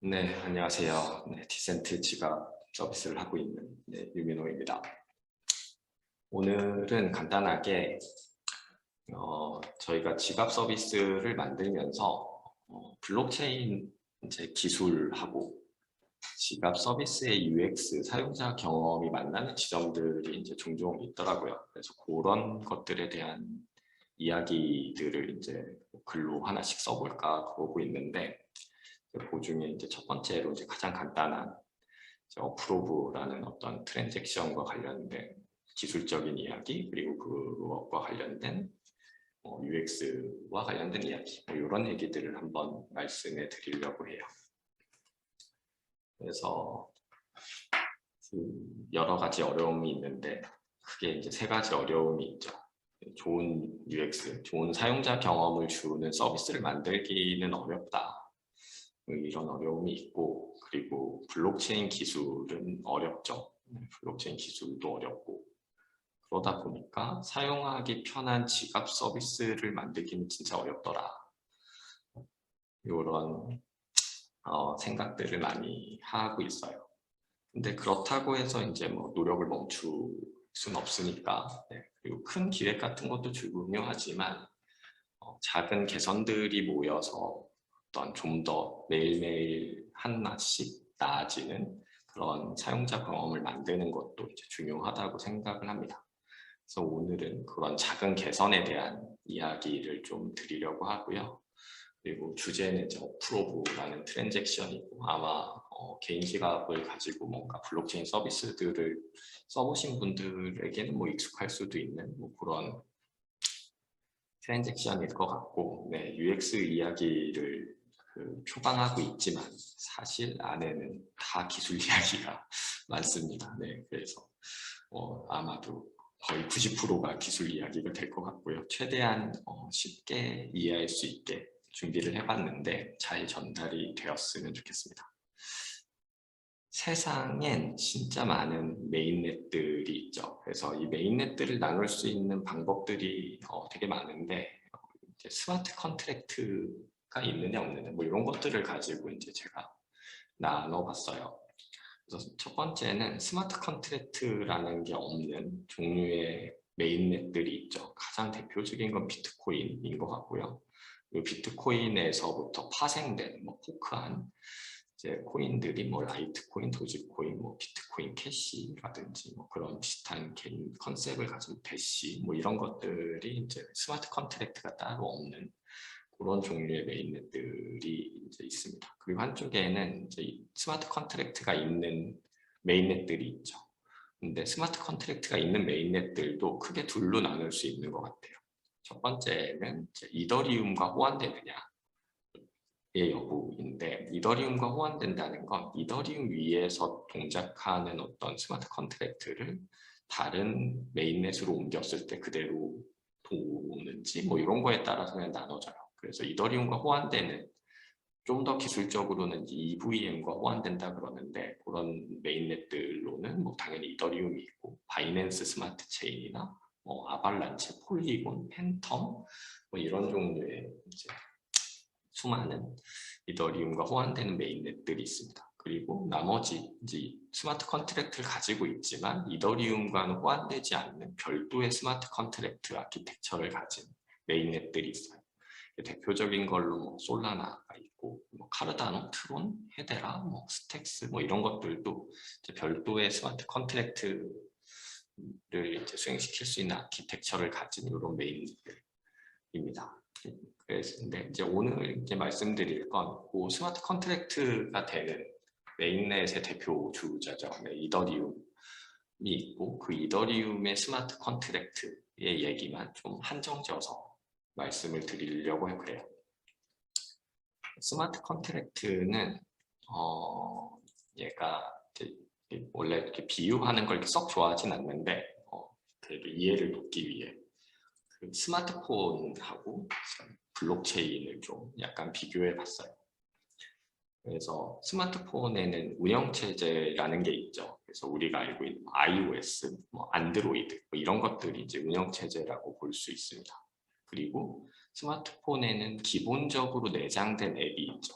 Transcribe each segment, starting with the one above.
네, 안녕하세요. 네, 디센트 지갑 서비스를 하고 있는 유민호입니다. 오늘은 간단하게 저희가 지갑 서비스를 만들면서 블록체인 기술하고 지갑 서비스의 UX 사용자 경험이 만나는 지점들이 종종 있더라고요. 그래서 그런 것들에 대한 이야기들을 글로 하나씩 써볼까 그러고 있는데, 그 중에 첫 번째로 가장 간단한 어프로브라는 어떤 트랜잭션과 관련된 기술적인 이야기, 그리고 그것과 관련된 UX와 관련된 이야기, 이런 얘기들을 한번 말씀해 드리려고 해요. 그래서 여러 가지 어려움이 있는데 크게 세 가지 어려움이 있죠. 좋은 UX, 좋은 사용자 경험을 주는 서비스를 만들기는 어렵다, 이런 어려움이 있고, 그리고 블록체인 기술은 어렵죠. 블록체인 기술도 어렵고, 그러다 보니까 사용하기 편한 지갑 서비스를 만들기는 진짜 어렵더라, 이런 생각들을 많이 하고 있어요. 근데 그렇다고 해서 노력을 멈출 수는 없으니까, 그리고 큰 기획 같은 것도 중요하지만 작은 개선들이 모여서 어떤 좀 더 매일매일 하나씩 나아지는 그런 사용자 경험을 만드는 것도 중요하다고 생각을 합니다. 그래서 오늘은 그런 작은 개선에 대한 이야기를 좀 드리려고 하고요. 그리고 주제는 어프로브라는 트랜잭션이고, 아마 개인 지갑을 가지고 뭔가 블록체인 서비스들을 써보신 분들에게는 익숙할 수도 있는 그런 트랜잭션일 것 같고, UX 이야기를 표방하고 있지만 사실 안에는 다 기술 이야기가 많습니다. 그래서 아마도 거의 90%가 기술 이야기가 될 것 같고요. 최대한 쉽게 이해할 수 있게 준비를 해봤는데 잘 전달이 되었으면 좋겠습니다. 세상엔 진짜 많은 메인넷들이 있죠. 그래서 이 메인넷들을 나눌 수 있는 방법들이 되게 많은데, 스마트 컨트랙트가 있느냐 없느냐 이런 것들을 가지고 제가 나눠봤어요. 그래서 첫 번째는 스마트 컨트랙트라는 게 없는 종류의 메인넷들이 있죠. 가장 대표적인 건 비트코인인 것 같고요. 이 비트코인에서부터 파생된 포크한 코인들이 라이트코인, 도지코인, 비트코인 캐시라든지 그런 비슷한 개인 컨셉을 가진 대시 이런 것들이 스마트 컨트랙트가 따로 없는 그런 종류의 메인넷들이 있습니다. 그리고 한쪽에는 스마트 컨트랙트가 있는 메인넷들이 있죠. 근데 스마트 컨트랙트가 있는 메인넷들도 크게 둘로 나눌 수 있는 것 같아요. 첫 번째는 이더리움과 호환되느냐 의 여부인데, 이더리움과 호환된다는 건 이더리움 위에서 동작하는 어떤 스마트 컨트랙트를 다른 메인넷으로 옮겼을 때 그대로 도는지 이런 거에 따라서 그냥 나눠져요. 그래서 이더리움과 호환되는, 좀 더 기술적으로는 EVM과 호환된다 그러는데, 그런 메인넷들로는 당연히 이더리움이 있고, 바이낸스 스마트 체인이나 아발란체, 폴리곤, 팬텀 이런 종류의 수많은 이더리움과 호환되는 메인넷들이 있습니다. 그리고 나머지 스마트 컨트랙트를 가지고 있지만 이더리움과는 호환되지 않는 별도의 스마트 컨트랙트 아키텍처를 가진 메인넷들이 있어요. 대표적인 걸로 솔라나가 있고, 카르다노, 트론, 헤데라, 스택스 이런 것들도 별도의 스마트 컨트랙트를 수행시킬 수 있는 아키텍처를 가진 이런 메인넷들입니다. 그래서 오늘 말씀드릴 건 그 스마트 컨트랙트가 되는 메인넷의 대표 주자죠. 이더리움이 있고, 그 이더리움의 스마트 컨트랙트의 얘기만 좀 한정지어서 말씀을 드리려고 그래요. 스마트 컨트랙트는 얘가 원래 이렇게 비유하는 걸 썩 좋아하진 않는데, 그래도 이해를 돕기 위해 그 스마트폰하고 블록체인을 좀 약간 비교해 봤어요. 그래서 스마트폰에는 운영체제라는 게 있죠. 그래서 우리가 알고 있는 iOS, 안드로이드 이런 것들이 운영체제라고 볼 수 있습니다. 그리고 스마트폰에는 기본적으로 내장된 앱이 있죠.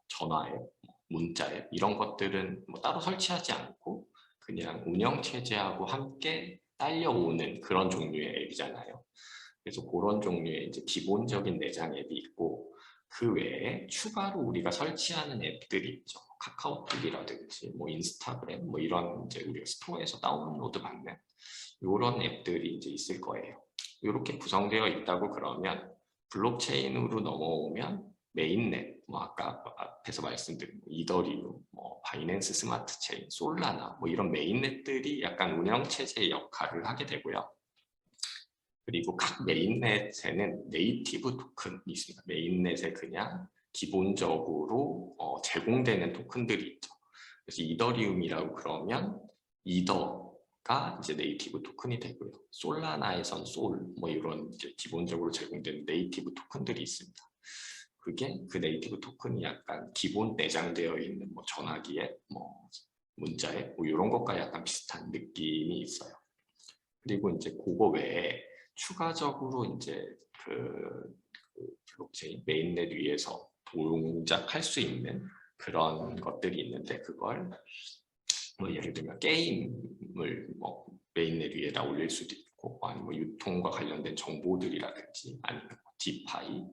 전화 앱, 문자 앱 이런 것들은 뭐 따로 설치하지 않고 그냥 운영 체제하고 함께 딸려오는 그런 종류의 앱이잖아요. 그래서 그런 종류의 이제 기본적인 내장 앱이 있고 그 외에 추가로 우리가 설치하는 앱들이 있죠. 카카오톡이라든지 뭐 인스타그램 뭐 이런 이제 우리가 스토어에서 다운로드 받는 이런 앱들이 이제 있을 거예요. 이렇게 구성되어 있다고 그러면 블록체인으로 넘어오면 메인넷, 뭐 아까 앞에서 말씀드린 이더리움, 뭐 바이낸스 스마트 체인, 솔라나 뭐 이런 메인넷들이 약간 운영체제의 역할을 하게 되고요. 그리고 각 메인넷에는 네이티브 토큰이 있습니다. 메인넷에 그냥 기본적으로 제공되는 토큰들이 있죠. 그래서 이더리움이라고 그러면 이더가 이제 네이티브 토큰이 되고요. 솔라나에선 솔, 뭐 이런 이제 기본적으로 제공되는 네이티브 토큰들이 있습니다. 그게 그 네이티브 토큰이 약간 기본 내장되어 있는 뭐 전화기에, 뭐 문자에, 뭐 이런 것과 약간 비슷한 느낌이 있어요. 그리고 이제 그거 외에 추가적으로 이제 그 블록체인 메인넷 위에서 동작할 수 있는 그런 것들이 있는데 그걸 뭐 예를 들면 게임을 뭐 메인넷 위에다 올릴 수도 있고 아니면 유통과 관련된 정보들이라든지 아니면 디파이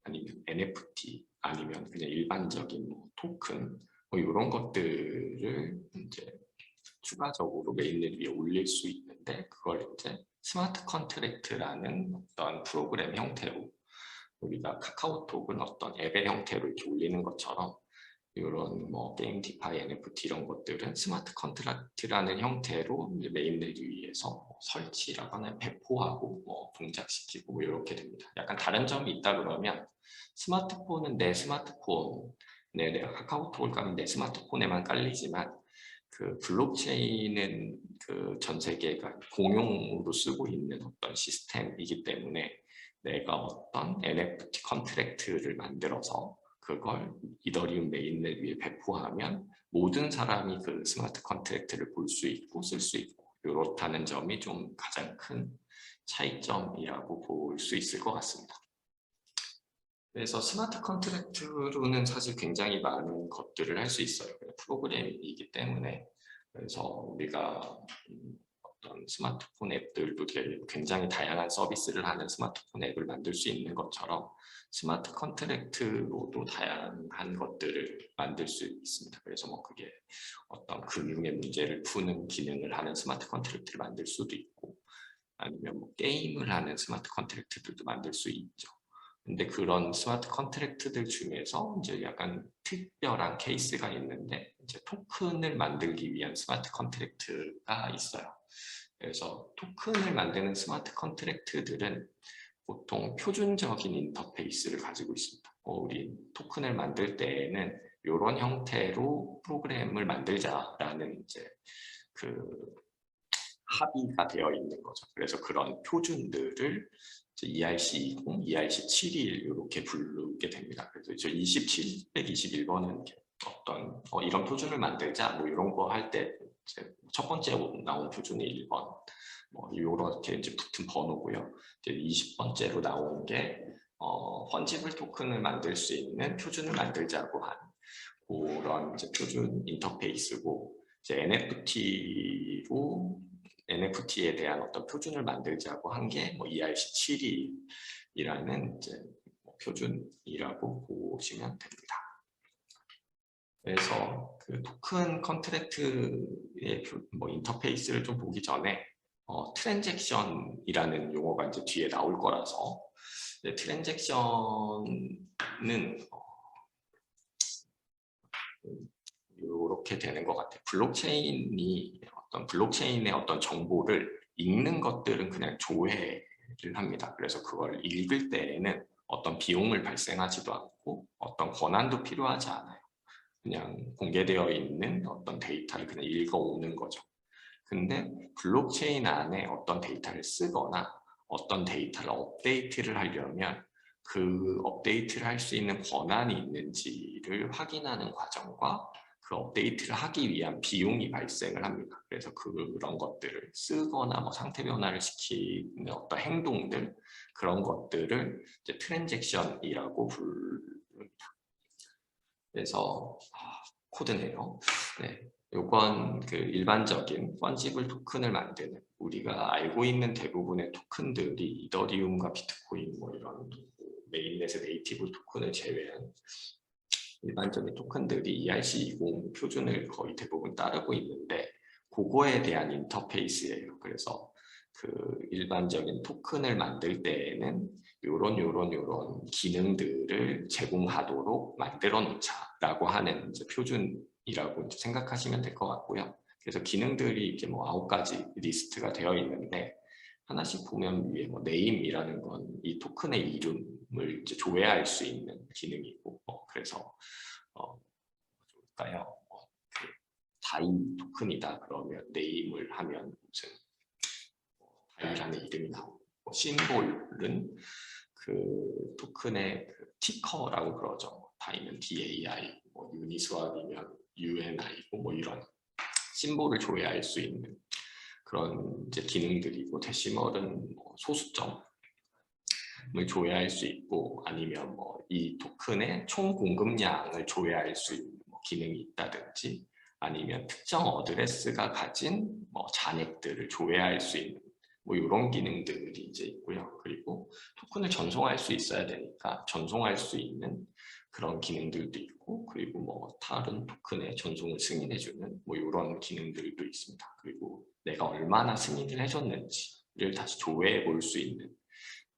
아니면 NFT 아니면 그냥 일반적인 뭐 토큰 뭐 이런 것들을 이제 추가적으로 메인넷 위에 올릴 수 있는데 그걸 이제 스마트 컨트랙트라는 어떤 프로그램 형태로 우리가 카카오톡은 어떤 앱의 형태로 이렇게 올리는 것처럼 이런 뭐 게임 디파이 NFT 이런 것들은 스마트 컨트랙트라는 형태로 이제 메인넷 위에서 뭐 설치라거나 배포하고 뭐 동작시키고 뭐 이렇게 됩니다. 약간 다른 점이 있다 그러면 스마트폰은 내 스마트폰에 내가 카카오톡을 까면 내 스마트폰에만 깔리지만 그 블록체인은 그 전 세계가 공용으로 쓰고 있는 어떤 시스템이기 때문에 내가 어떤 NFT 컨트랙트를 만들어서 그걸 이더리움 메인넷 위에 배포하면 모든 사람이 그 스마트 컨트랙트를 볼 수 있고 쓸 수 있고 이렇다는 점이 좀 가장 큰 차이점이라고 볼 수 있을 것 같습니다. 그래서 스마트 컨트랙트로는 사실 굉장히 많은 것들을 할 수 있어요. 프로그램이기 때문에. 그래서 우리가 어떤 스마트폰 앱들도 굉장히 다양한 서비스를 하는 스마트폰 앱을 만들 수 있는 것처럼 스마트 컨트랙트로도 다양한 것들을 만들 수 있습니다. 그래서 뭐 그게 어떤 금융의 문제를 푸는 기능을 하는 스마트 컨트랙트를 만들 수도 있고 아니면 뭐 게임을 하는 스마트 컨트랙트들도 만들 수 있죠. 근데 그런 스마트 컨트랙트들 중에서 이제 약간 특별한 케이스가 있는데 이제 토큰을 만들기 위한 스마트 컨트랙트가 있어요. 그래서 토큰을 만드는 스마트 컨트랙트들은 보통 표준적인 인터페이스를 가지고 있습니다. 우리 토큰을 만들 때에는 이런 형태로 프로그램을 만들자라는 이제 그 합의가 되어 있는 거죠. 그래서 그런 표준들을 ERC20, ERC71 이렇게 부르게 됩니다. 그래서 121번은 어떤 이런 표준을 만들자 뭐 이런 거 할 때 첫 번째 나온 표준이 1번 뭐 이렇게 이제 붙은 번호고요. 이제 20번째로 나온 게 펀지블 토큰을 만들 수 있는 표준을 만들자고 한 그런 이제 표준 인터페이스고 이제 NFT에 대한 어떤 표준을 만들자고 한 게 뭐 ERC7이라는 이제 뭐 표준이라고 보시면 됩니다. 그래서 그 토큰 컨트랙트의 뭐 인터페이스를 좀 보기 전에 트랜잭션이라는 용어가 이제 뒤에 나올 거라서 트랜잭션은 이렇게 되는 것 같아요. 블록체인의 어떤 정보를 읽는 것들은 그냥 조회를 합니다. 그래서 그걸 읽을 때에는 어떤 비용을 발생하지도 않고 어떤 권한도 필요하지 않아요. 그냥 공개되어 있는 어떤 데이터를 그냥 읽어오는 거죠. 근데 블록체인 안에 어떤 데이터를 쓰거나 어떤 데이터를 업데이트를 하려면 그 업데이트를 할 수 있는 권한이 있는지를 확인하는 과정과 그 업데이트를 하기 위한 비용이 발생을 합니다. 그래서 그런 것들을 쓰거나 뭐 상태 변화를 시키는 어떤 행동들 그런 것들을 이제 트랜잭션이라고 부릅니다. 그래서 코드네요. 네, 요건 그 일반적인 펀지블 토큰을 만드는 우리가 알고 있는 대부분의 토큰들이 이더리움과 비트코인 뭐 이런 메인넷의 네이티브 토큰을 제외한 일반적인 토큰들이 ERC20 표준을 거의 대부분 따르고 있는데 그거에 대한 인터페이스예요. 그래서 그 일반적인 토큰을 만들 때에는 요런 기능들을 제공하도록 만들어 놓자라고 하는 이제 표준이라고 이제 생각하시면 될 것 같고요. 그래서 기능들이 이렇게 뭐 9가지 리스트가 되어 있는데 하나씩 보면 위에 뭐 네임이라는 건 이 토큰의 이름을 이제 조회할 수 있는 기능이고 그래서 좋을까요? 그 다이 토큰이다 그러면 네임을 하면 무슨 다이라는 이름이 나오고 심볼은 그 토큰의 그 티커라고 그러죠. 다이는 DAI, 뭐 유니스왑이면 UNI고 뭐 이런 심볼을 조회할 수 있는 그런 이제 기능들이고 데시멀은 뭐 소수점을 조회할 수 있고 아니면 뭐 이 토큰의 총 공급량을 조회할 수 있는 뭐 기능이 있다든지 아니면 특정 어드레스가 가진 뭐 잔액들을 조회할 수 있는 뭐 이런 기능들이 이제 있고요. 그리고 토큰을 전송할 수 있어야 되니까 전송할 수 있는 그런 기능들도 있고 그리고 뭐 다른 토큰의 전송을 승인해주는 뭐 이런 기능들도 있습니다. 그리고 내가 얼마나 승인을 해줬는지를 다시 조회해 볼 수 있는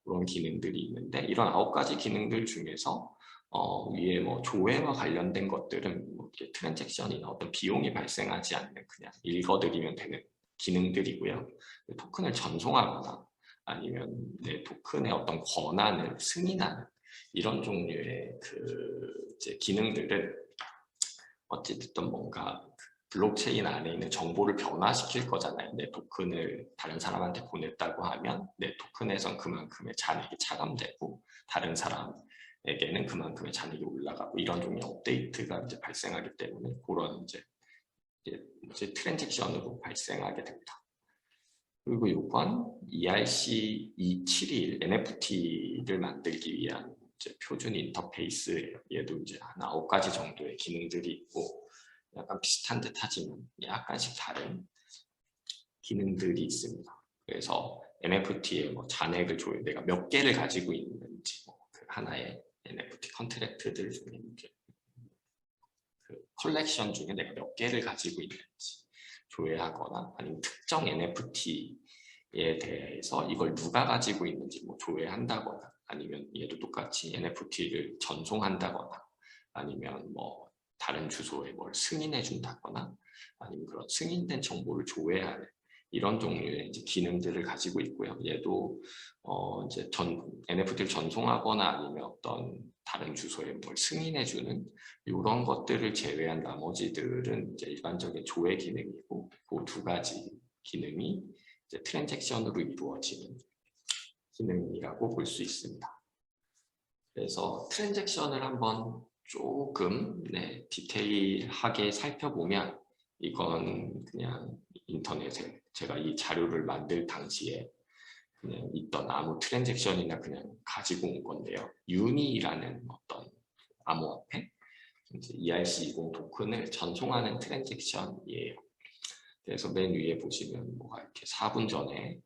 그런 기능들이 있는데 이런 9가지 기능들 중에서 위에 뭐 조회와 관련된 것들은 뭐 이렇게 트랜잭션이나 어떤 비용이 발생하지 않는 그냥 읽어드리면 되는 기능들이고요. 토큰을 전송하거나 아니면 내 토큰의 어떤 권한을 승인하는 이런 종류의 그 이제 기능들은 어찌됐든 뭔가 블록체인 안에 있는 정보를 변화시킬 거잖아요. 내 토큰을 다른 사람한테 보냈다고 하면 내 토큰에선 그만큼의 잔액이 차감되고 다른 사람에게는 그만큼의 잔액이 올라가고 이런 종류의 업데이트가 이제 발생하기 때문에 그런 이제 트랜잭션으로 발생하게 됩니다. 그리고 이건 ERC271 NFT를 만들기 위한 이제 표준 인터페이스예요. 얘도 이제 한 9가지 정도의 기능들이 있고 약간 비슷한 듯 하지만 약간씩 다른 기능들이 있습니다. 그래서 NFT의 뭐 잔액을 조회, 내가 몇 개를 가지고 있는지, 그 하나의 NFT 컨트랙트들 중에 그 컬렉션 중에 내가 몇 개를 가지고 있는지 조회하거나 아니면 특정 NFT에 대해서 이걸 누가 가지고 있는지 뭐 조회한다거나 아니면 얘도 똑같이 NFT를 전송한다거나 아니면 뭐 다른 주소에 뭘 승인해 준다거나 아니면 그런 승인된 정보를 조회하는 이런 종류의 이제 기능들을 가지고 있고요. 얘도 이제 NFT를 전송하거나 아니면 어떤 다른 주소에 뭘 승인해 주는 이런 것들을 제외한 나머지들은 이제 일반적인 조회 기능이고 그 2가지 기능이 이제 트랜잭션으로 이루어지는 기능이라고 볼 수 있습니다. 그래서 트랜잭션을 한번 조금 디테일하게 살펴보면 이건 그냥 인터넷에 제가 이 자료를 만들 당시에 그냥 있던 아무 트랜잭션이나 그냥 가지고 온 건데요. 유니라는 어떤 암호화폐 ERC20 토큰을 전송하는 트랜잭션이에요. 그래서 맨 위에 보시면 뭐가 이렇게 4분 전에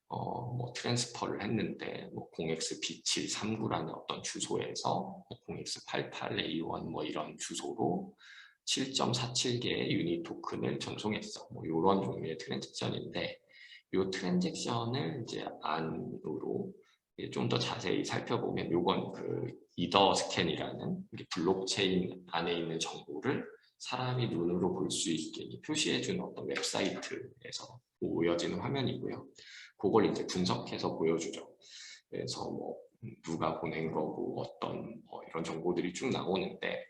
뭐 트랜스퍼를 했는데 뭐 0xB739라는 어떤 주소에서 0x88A1 뭐 이런 주소로 7.47개의 유니 토큰을 전송했어. 뭐 이런 종류의 트랜잭션인데 이 트랜잭션을 이제 안으로 좀 더 자세히 살펴보면 이건 그 이더 스캔이라는 블록체인 안에 있는 정보를 사람이 눈으로 볼 수 있게 표시해주는 어떤 웹사이트에서 보여지는 화면이고요. 그걸 이제 분석해서 보여주죠. 그래서 뭐 누가 보낸 거고 어떤 이런 정보들이 쭉 나오는데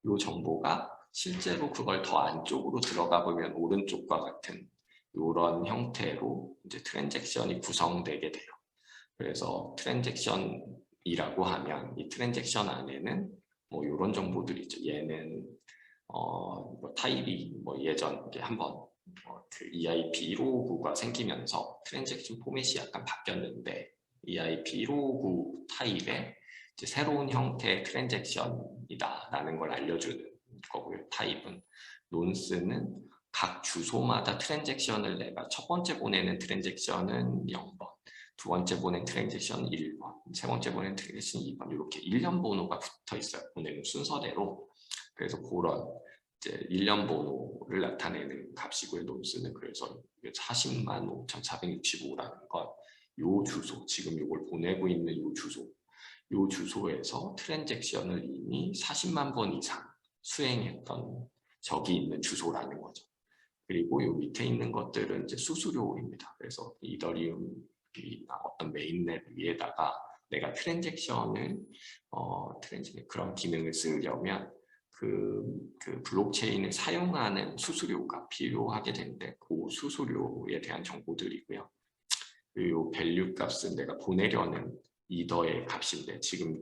이 정보가 실제로 그걸 더 안쪽으로 들어가 보면 오른쪽과 같은 이런 형태로 이제 트랜잭션이 구성되게 돼요. 그래서 트랜잭션이라고 하면 이 트랜잭션 안에는 뭐 이런 정보들이 있죠. 얘는 뭐 타입이 뭐 예전 한번 그 EIP1559가 생기면서 트랜잭션 포맷이 약간 바뀌었는데 EIP1559 타입의 이제 새로운 형태의 트랜잭션이다라는 걸 알려주는 거고요. 타입은 논스는 각 주소마다 트랜잭션을 내가 첫 번째 보내는 트랜잭션은 0번, 두 번째 보낸 트랜잭션은 1번, 세 번째 보낸 트랜잭션 2번 이렇게 일련 번호가 붙어 있어요. 보내는 순서대로. 그래서 그런 이제 일련 번호를 나타내는 값이고요. 논스는 그래서 40만 5,465라는 건 요 주소, 지금 이걸 보내고 있는 요 주소에서 트랜잭션을 이미 40만 번 이상 수행했던 적이 있는 주소라는 거죠. 그리고 요 밑에 있는 것들은 이제 수수료입니다. 그래서 이더리움이나 어떤 메인넷 위에다가 내가 트랜잭션을 그런 기능을 쓰려면 그 블록체인을 사용하는 수수료가 필요하게 되는데 그 수수료에 대한 정보들이고요. 그리고 밸류 값은 내가 보내려는 이더의 값인데 지금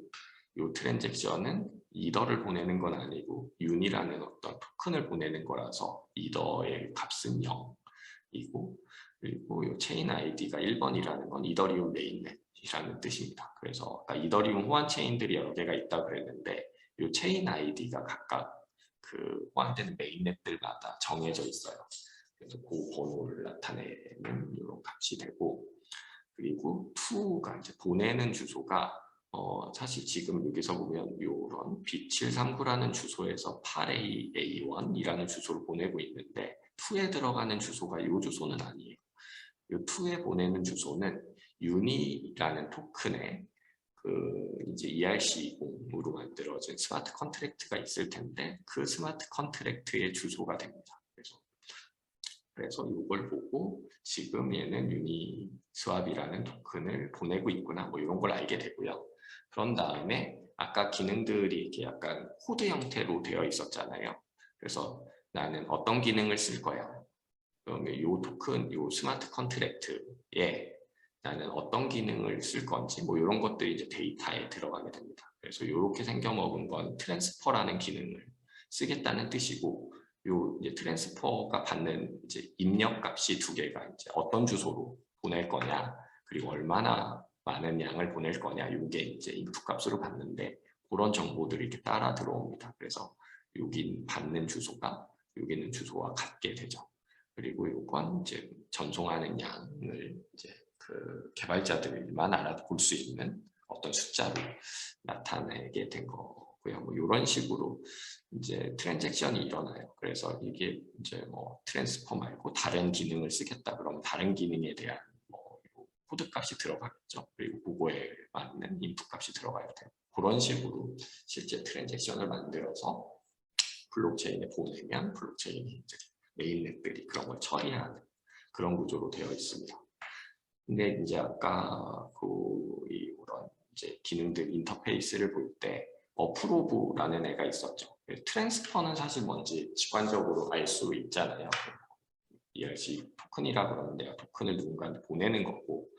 이 트랜잭션은 이더를 보내는 건 아니고 윤이라는 어떤 토큰을 보내는 거라서 이더의 값은 0이고 그리고 이 체인 아이디가 1번이라는 건 이더리움 메인넷이라는 뜻입니다. 그래서 아까 이더리움 호환 체인들이 여러 개가 있다고 그랬는데 이 체인 아이디가 각각 그 호환되는 메인넷들마다 정해져 있어요. 그래서 그 번호를 나타내는 이런 값이 되고 그리고 to가 이제 보내는 주소가 사실 지금 여기서 보면 이런 B739라는 주소에서 8AA1이라는 주소를 보내고 있는데 to에 들어가는 주소가 이 주소는 아니에요. 이 to에 보내는 주소는 유니라는 토큰에 그 이제 ERC20으로 만들어진 스마트 컨트랙트가 있을 텐데 그 스마트 컨트랙트의 주소가 됩니다. 그래서 이걸 보고 지금 얘는 유니스왑이라는 토큰을 보내고 있구나 뭐 이런 걸 알게 되고요. 그런 다음에 아까 기능들이 이렇게 약간 코드 형태로 되어 있었잖아요. 그래서 나는 어떤 기능을 쓸 거야. 그러면 이 토큰, 이 스마트 컨트랙트에 나는 어떤 기능을 쓸 건지 뭐 이런 것들이 이제 데이터에 들어가게 됩니다. 그래서 이렇게 생겨먹은 건 트랜스퍼라는 기능을 쓰겠다는 뜻이고 요 이제 트랜스퍼가 받는 이제 입력 값이 두 개가 이제 어떤 주소로 보낼 거냐 그리고 얼마나 많은 양을 보낼 거냐 요게 이제 인풋 값으로 받는데 그런 정보들이 이렇게 따라 들어옵니다. 그래서 여기 받는 주소가 여기는 주소와 같게 되죠. 그리고 요건 이제 전송하는 양을 이제 그 개발자들만 알아볼 수 있는 어떤 숫자로 나타내게 된 거고요. 뭐 이런 식으로 이제 트랜잭션이 일어나요. 그래서 이게 이제 뭐 트랜스퍼 말고 다른 기능을 쓰겠다 그러면 다른 기능에 대한 뭐 코드 값이 들어가겠죠. 그리고 그거에 맞는 인풋 값이 들어가야 돼요. 그런 식으로 실제 트랜잭션을 만들어서 블록체인에 보내면 블록체인이 이제 메인넷들이 그런 걸 처리하는 그런 구조로 되어 있습니다. 근데 이제 아까 이런 이제 기능들 인터페이스를 볼 때 어프로브라는 애가 있었죠. 트랜스퍼는 사실 뭔지 직관적으로 알 수 있잖아요. ERC 토큰이라 그러면 내가 토큰을 누군가한테 보내는 거고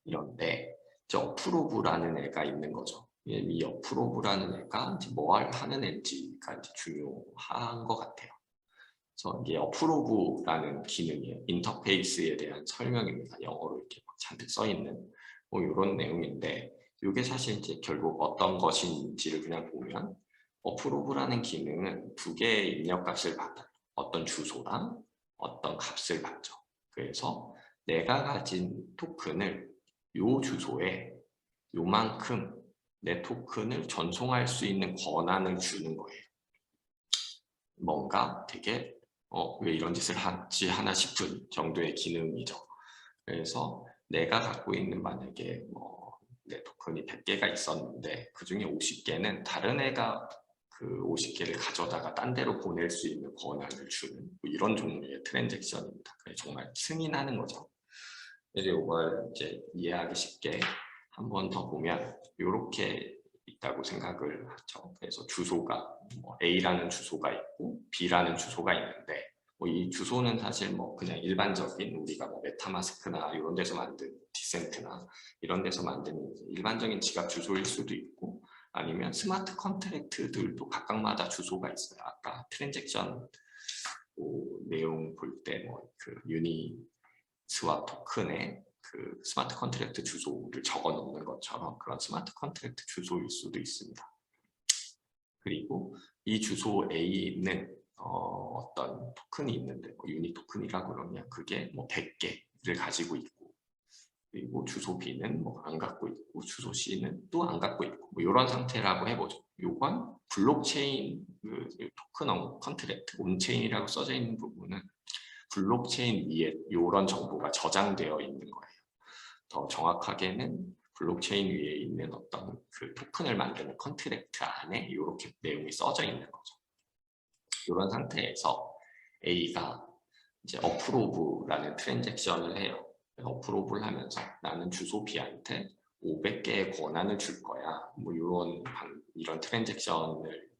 이런데 이제 어프로브라는 애가 있는 거죠. 이 어프로브라는 애가 이제 뭘 하는 애인지가 이제 중요한 것 같아요. 그래서 이게 어프로브라는 기능이에요. 인터페이스에 대한 설명입니다. 영어로 이렇게 막 잔뜩 써 있는 뭐 이런 내용인데 이게 사실 이제 결국 어떤 것인지를 그냥 보면 어프로브라는 기능은 두 개의 입력값을 받아요. 어떤 주소랑 어떤 값을 받죠. 그래서 내가 가진 토큰을 요 주소에 요만큼 내 토큰을 전송할 수 있는 권한을 주는 거예요. 뭔가 되게 왜 이런 짓을 하지 하나 싶은 정도의 기능이죠. 그래서 내가 갖고 있는 만약에 내 토큰이 100개가 있었는데 그 중에 50개는 다른 애가 그 50개를 가져다가 딴 데로 보낼 수 있는 권한을 주는 뭐 이런 종류의 트랜잭션입니다. 정말 승인하는 거죠. 그래서 이걸 이제 이해하기 쉽게 한 번 더 보면 이렇게 있다고 생각을 하죠. 그래서 주소가 A라는 주소가 있고 B라는 주소가 있는데 이 주소는 사실 그냥 일반적인 우리가 메타마스크나 이런 데서 만든 디센트나 이런 데서 만든 일반적인 지갑 주소일 수도 있고 아니면 스마트 컨트랙트들도 각각마다 주소가 있어요. 아까 트랜잭션 내용 볼 때 그 유니스왑 토큰에 그 스마트 컨트랙트 주소를 적어 놓는 것처럼 그런 스마트 컨트랙트 주소일 수도 있습니다. 그리고 이 주소 A는 어떤 토큰이 있는데 유닛 토큰이라고 그러면 그게 뭐 100개를 가지고 있고, 그리고 주소 B는 뭐 안 갖고 있고 주소 C는 또 안 갖고 있고 뭐 이런 상태라고 해보죠. 요건 블록체인 그 토큰 컨트랙트 온체인이라고 써져 있는 부분은 블록체인 위에 이런 정보가 저장되어 있는 거예요. 더 정확하게는 블록체인 위에 있는 어떤 그 토큰을 만드는 컨트랙트 안에 이렇게 내용이 써져 있는 거죠. 이런 상태에서 A가 이제 어프로브라는 트랜잭션을 해요. 어프로브를 하면서 나는 주소 B한테 500개의 권한을 줄 거야. 뭐 이런 트랜잭션을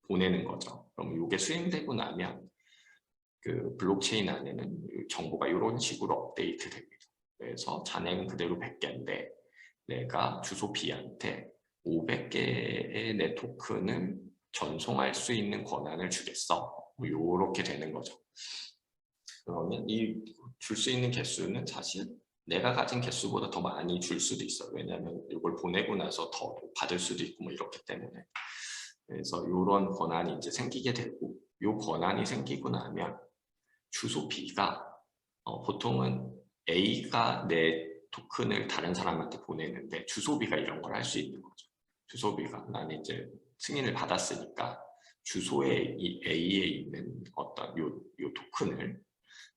보내는 거죠. 그럼 이게 수행되고 나면 그 블록체인 안에는 정보가 이런 식으로 업데이트 됩니다. 그래서 잔액은 그대로 100개인데 내가 주소 B한테 500개의 내 토큰을 전송할 수 있는 권한을 주겠어. 뭐 이렇게 되는 거죠. 그러면 이 줄 수 있는 개수는 사실 내가 가진 개수보다 더 많이 줄 수도 있어요. 왜냐하면 이걸 보내고 나서 더 받을 수도 있고 뭐 이렇기 때문에. 그래서 이런 권한이 이제 생기게 되고, 이 권한이 생기고 나면 주소 B가 보통은 A가 내 토큰을 다른 사람한테 보내는데 주소 B가 이런 걸 할 수 있는 거죠. 주소 B가 나는 이제 승인을 받았으니까 주소에 이 A에 있는 어떤 요 토큰을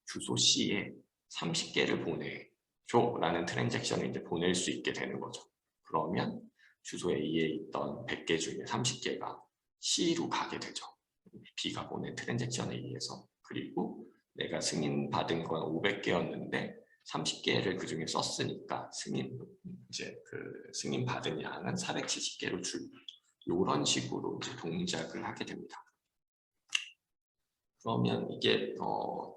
주소 C에 30개를 보내줘 라는 트랜잭션을 이제 보낼 수 있게 되는 거죠. 그러면 주소 A에 있던 100개 중에 30개가 C로 가게 되죠. B가 보낸 트랜잭션에 의해서. 그리고 내가 승인받은 건 500개였는데 30개를 그 중에 썼으니까 승인받은 양은 470개로 줄, 이런 식으로 이제 동작을 하게 됩니다. 그러면 이게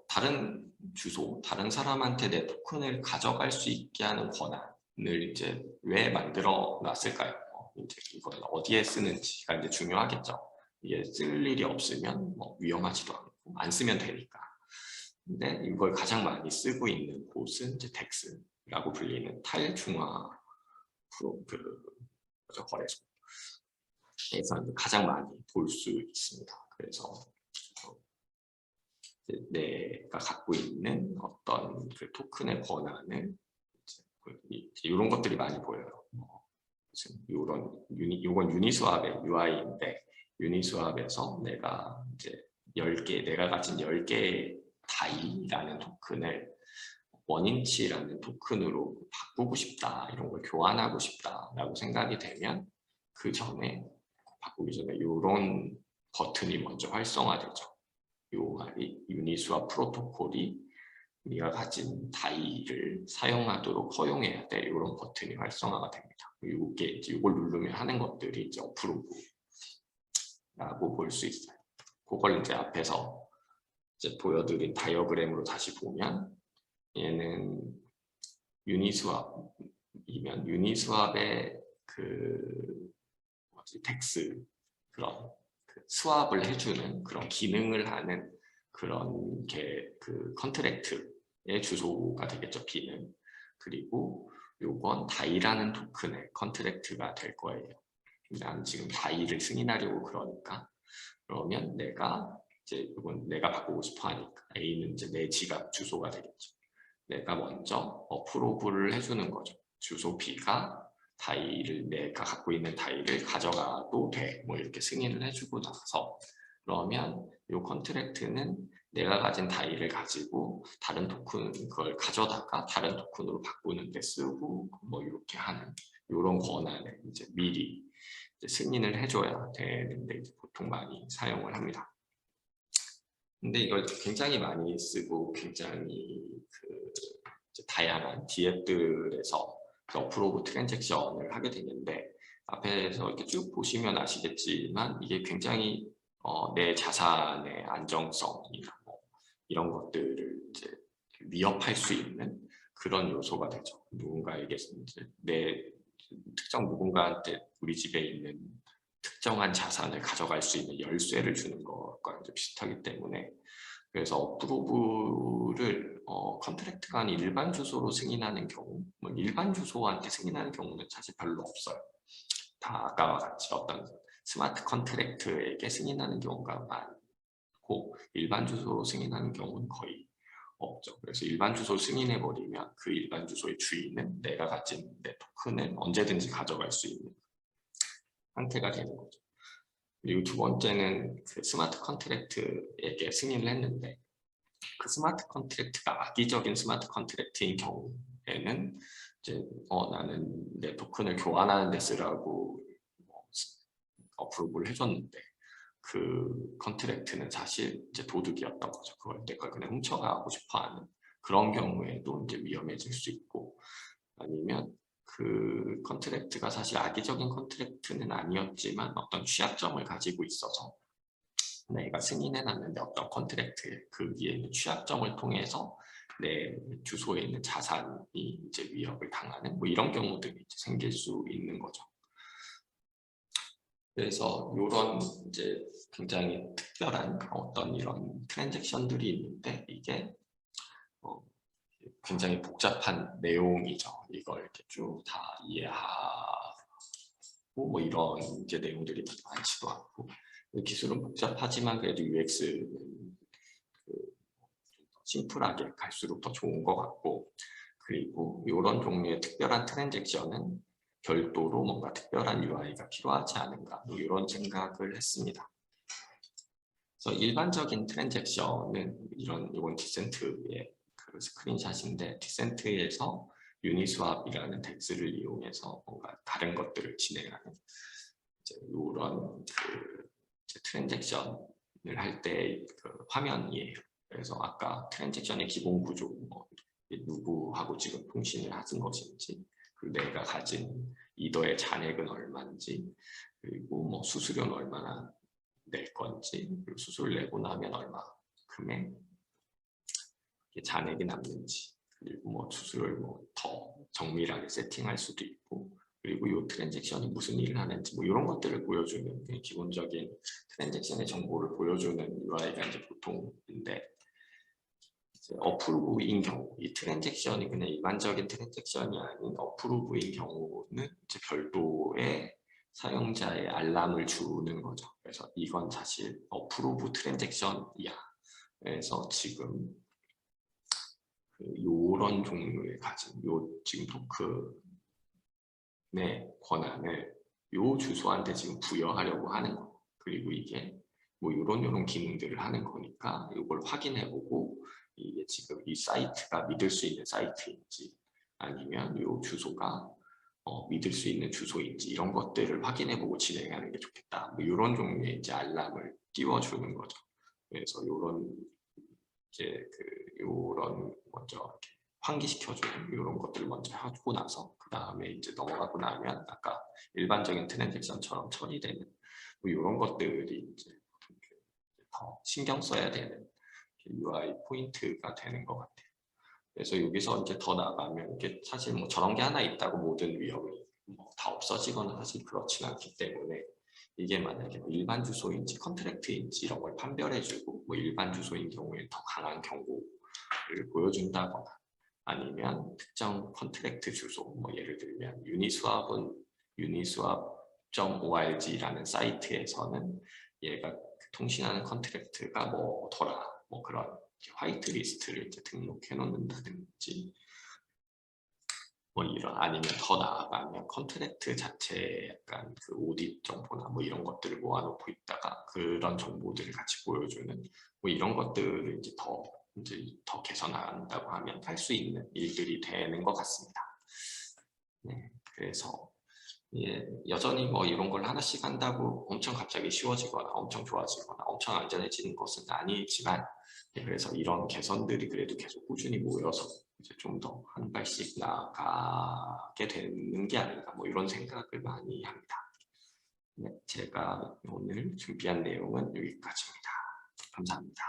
다른 주소, 다른 사람한테 내 토큰을 가져갈 수 있게 하는 권한을 이제 왜 만들어 놨을까요? 이제 이걸 어디에 쓰는지가 이제 중요하겠죠. 이게 쓸 일이 없으면 뭐 위험하지도 않고 안 쓰면 되니까. 근데 이걸 가장 많이 쓰고 있는 곳은 이제 덱스라고 불리는 탈중앙 거래소에서 가장 많이 볼 수 있습니다. 그래서 내가 갖고 있는 어떤 그 토큰의 권한을 이런 것들이 많이 보여요. 이건 유니스왑의 UI인데 유니스왑에서 내가 이제 10개, 내가 가진 10개의 다이라는 토큰을 원인치라는 토큰으로 바꾸고 싶다, 이런 걸 교환하고 싶다라고 생각이 되면 그 전에 바꾸기 전에 이런 버튼이 먼저 활성화되죠. 요 유니스왑 프로토콜이 우리가 가진 다이를 사용하도록 허용해야 돼. 이런 버튼이 활성화가 됩니다. 이걸 누르면 하는 것들이 이제 어프로브라고 볼 수 있어요. 그걸 이제 앞에서 이제 보여드린 다이어그램으로 다시 보면 얘는 유니스왑이면 유니스왑의 덱스 그런 스왑을 해주는 그런 기능을 하는 그런 그 컨트랙트의 주소가 되겠죠. B는. 그리고 요건 다이라는 토큰의 컨트랙트가 될 거예요. 난 지금 다이를 승인하려고 그러면 이건 내가 바꾸고 싶어 하니까 A는 이제 내 지갑 주소가 되겠죠. 내가 먼저 어프로브를 해주는 거죠. 주소 B가 내가 갖고 있는 다이를 가져가도 돼. 뭐 이렇게 승인을 해주고 나서 그러면 이 컨트랙트는 내가 가진 다이를 가지고 다른 토큰 그걸 가져다가 다른 토큰으로 바꾸는 데 쓰고 뭐 이렇게 하는 이런 권한을 이제 미리 이제 승인을 해줘야 되는데 이제 보통 많이 사용을 합니다. 근데 이걸 굉장히 많이 쓰고 굉장히 다양한 DApp들에서 어프로브 트랜잭션을 하게 되는데 앞에서 이렇게 쭉 보시면 아시겠지만 이게 굉장히 내 자산의 안정성이나 뭐 이런 것들을 이제 위협할 수 있는 그런 요소가 되죠. 누군가에게 이제 특정 누군가한테 우리 집에 있는 특정한 자산을 가져갈 수 있는 열쇠를 주는 것과 비슷하기 때문에 그래서 어프로브를 컨트랙트가 아닌 일반 주소로 승인하는 경우 일반 주소한테 승인하는 경우는 사실 별로 없어요. 다 아까와 같이 어떤 스마트 컨트랙트에게 승인하는 경우가 많고 일반 주소로 승인하는 경우는 거의 없죠. 그래서 일반 주소 승인해버리면 그 일반 주소의 주인은 내가 가진 내 토큰을 언제든지 가져갈 수 있는 상태가 되는 거죠. 그리고 두 번째는 그 스마트 컨트랙트에게 승인을 했는데 그 스마트 컨트랙트가 악의적인 스마트 컨트랙트인 경우에는 이제 나는 내 토큰을 교환하는 데 쓰라고 어프로브를 해줬는데 그 컨트랙트는 사실 이제 도둑이었던 거죠. 그걸 내가 그냥 훔쳐가고 싶어하는 그런 경우에도 이제 위험해질 수 있고, 아니면 그 컨트랙트가 사실 악의적인 컨트랙트는 아니었지만 어떤 취약점을 가지고 있어서 내가 승인해놨는데 어떤 컨트랙트에 그 위에 있는 취약점을 통해서 내 주소에 있는 자산이 이제 위협을 당하는 뭐 이런 경우들이 이제 생길 수 있는 거죠. 그래서 이런 이제 굉장히 특별한 어떤 이런 트랜잭션들이 있는데 이게 굉장히 복잡한 내용이죠. 이걸 이렇게 쭉 다 이해하고 뭐 이런 이제 내용들이 많지도 않고 기술은 복잡하지만 그래도 UX는 심플하게 갈수록 더 좋은 것 같고, 그리고 이런 종류의 특별한 트랜잭션은 별도로 뭔가 특별한 UI가 필요하지 않은가 뭐 이런 생각을 했습니다. 그래서 일반적인 트랜잭션은 이건 디센트의 그 스크린샷인데 디센트에서 유니스왑이라는 덱스를 이용해서 뭔가 다른 것들을 진행하는 이런 그 트랜잭션을 할 때 그 화면이에요. 그래서 아까 트랜잭션의 기본 구조, 뭐 누구하고 지금 통신을 하는 것인지, 그리고 내가 가진 이더의 잔액은 얼마인지, 그리고 뭐 수수료는 얼마나 낼 건지, 그리고 수수료를 내고 나면 얼마큼의 잔액이 남는지, 그리고 뭐 수수료를 뭐 더 정밀하게 세팅할 수도 있고, 그리고 이 트랜잭션이 무슨 일을 하는지 뭐 이런 것들을 보여주는 기본적인 트랜잭션의 정보를 보여주는 UI가 이제 보통인데, 어프로브인 경우, 이 트랜잭션이 그냥 일반적인 트랜잭션이 아닌 어프로브인 경우는 이제 별도의 사용자의 알람을 주는 거죠. 그래서 이건 사실 어프로브 트랜잭션이야. 그래서 지금 요런 종류의 가진 지금 토큰의 권한을 요 주소한테 지금 부여하려고 하는 거. 그리고 이게 뭐 요런 기능들을 하는 거니까 이걸 확인해보고 이게 지금 이 사이트가 믿을 수 있는 사이트인지 아니면 이 주소가 믿을 수 있는 주소인지 이런 것들을 확인해보고 진행하는 게 좋겠다. 뭐 이런 종류의 이제 알람을 띄워주는 거죠. 그래서 이런 이제 요런 먼저 이렇게 환기시켜주는 이런 것들을 먼저 하고 나서 그 다음에 이제 넘어가고 나면 아까 일반적인 트랜잭션처럼 처리되는 뭐 이런 것들이 이제 더 신경 써야 되는 UI 포인트가 되는 것 같아요. 그래서 여기서 이제 더 나가면 이게 사실 뭐 저런 게 하나 있다고 모든 위험이 뭐 다 없어지거나 사실 그렇진 않기 때문에 이게 만약에 일반 주소인지 컨트랙트인지 이런 걸 판별해주고 뭐 일반 주소인 경우에 더 강한 경고를 보여준다거나 아니면 특정 컨트랙트 주소 뭐 예를 들면 유니스왑은 uniswap.org라는 사이트에서는 얘가 통신하는 컨트랙트가 뭐더라 뭐 그런 화이트 리스트를 이제 등록해 놓는다든지 뭐 이런, 아니면 더 나아가면 컨트랙트 자체에 약간 그 오딧 정보나 뭐 이런 것들을 모아놓고 있다가 그런 정보들을 같이 보여주는 뭐 이런 것들을 이제 더 개선한다고 하면 할 수 있는 일들이 되는 것 같습니다. 네, 그래서 예, 여전히 뭐 이런 걸 하나씩 한다고 엄청 갑자기 쉬워지거나 엄청 좋아지거나 엄청 안전해지는 것은 아니지만, 그래서 이런 개선들이 그래도 계속 꾸준히 모여서 이제 좀 더 한 발씩 나가게 되는 게 아닌가 뭐 이런 생각을 많이 합니다. 네, 제가 오늘 준비한 내용은 여기까지입니다. 감사합니다.